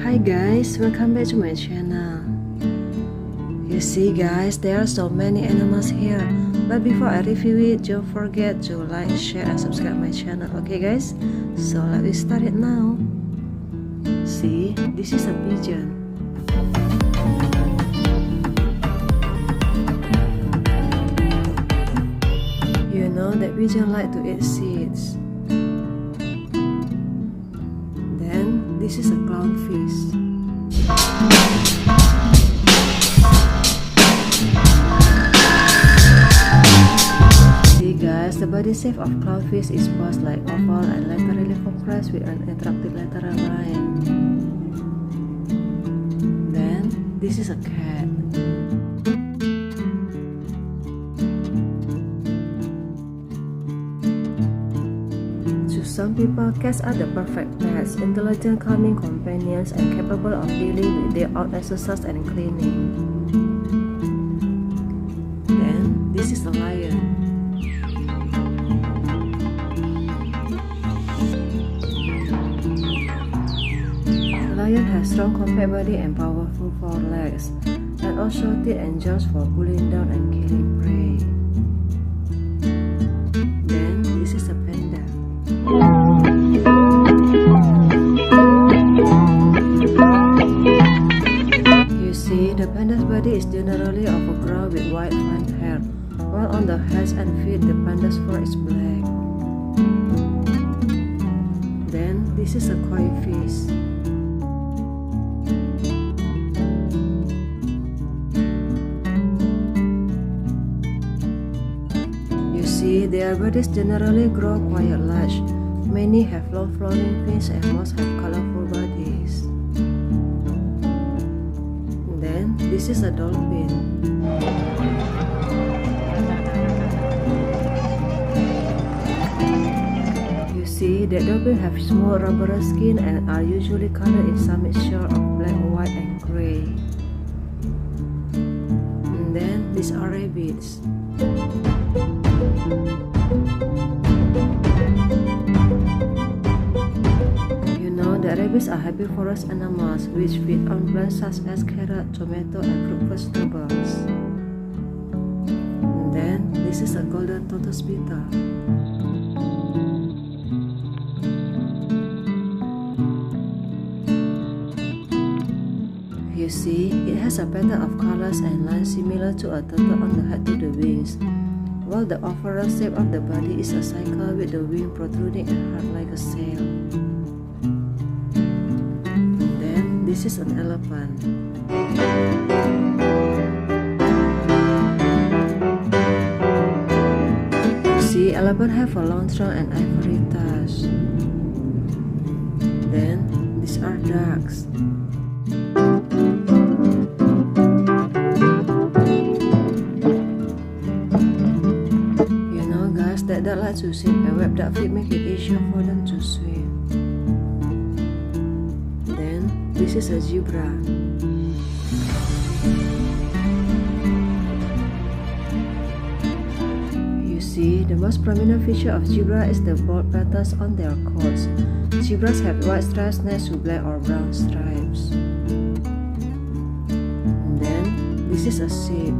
Hi guys, welcome back to my channel. You see guys, there are so many animals here, but before I review it, don't forget to like, share and subscribe my channel. Okay guys, so let's start it now. See, this is a pigeon. You know that pigeon like to eat seeds. Then this is a clownfish. See guys, the body shape of clownfish is both like oval and laterally compressed with an attractive lateral line. Then this is a cat. To some people, cats are the perfect pets, intelligent, calming companions, and capable of dealing with their own exercise and cleaning. Then, this is a lion. The lion has strong compact body and powerful forelegs, and also teeth and jaws for pulling down and killing prey. Then, this is a panda. You see, the panda's body is generally overgrown with white fine hair, while on the head and feet the panda's fur is black. Then, this is a koi fish. You see, their bodies generally grow quite large. Many have long flowing fins and most have colorful bodies. Then, this is a dolphin. You see that dolphins have small rubbery skin and are usually colored in some mixture of black, white and gray. And then, these are rabbits. The rabbits are herbivorous animals which feed on plants such as carrot, tomato, and fruit vegetables. And then, this is a golden tortoise beetle. You see, it has a pattern of colors and lines similar to a turtle on the head to the wings, while the overall shape of the body is a circle with the wing protruding and hard like a sail. This is an elephant. You see, elephants have a long trunk and ivory tusk. Then, these are ducks. You know guys, that ducks like to swim and web duck feet make it easier for them to swim. This is a zebra. You see, the most prominent feature of zebra is the bold patterns on their coats. Zebras have white stripes next to black or brown stripes. And then, this is a sheep.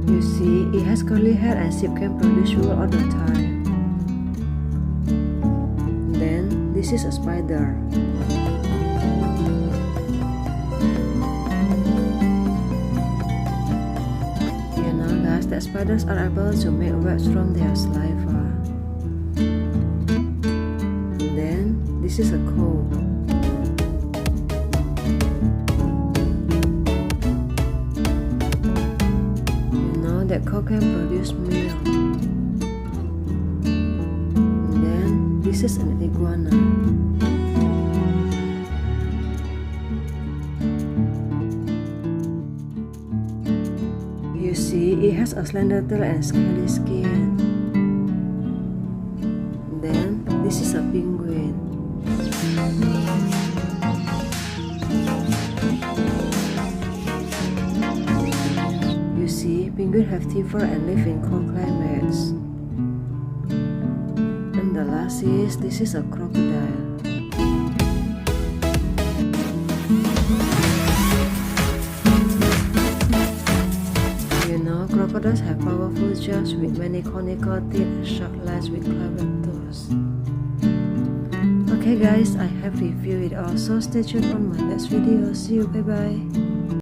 You see, it has curly hair and sheep can produce wool all the time. This is a spider. You know guys that spiders are able to make webs from their saliva. Then this is a cow. You know that cow can produce milk. And then this is an iguana. You see, it has a slender tail and scaly skin. Then, this is a penguin. You see, penguins have fever and live in cold climates. sis, this is a crocodile. You know, crocodiles have powerful jaws with many conical teeth and sharp legs with clever toes. Okay guys, I have reviewed it all, so stay tuned on my next video. See you, bye bye.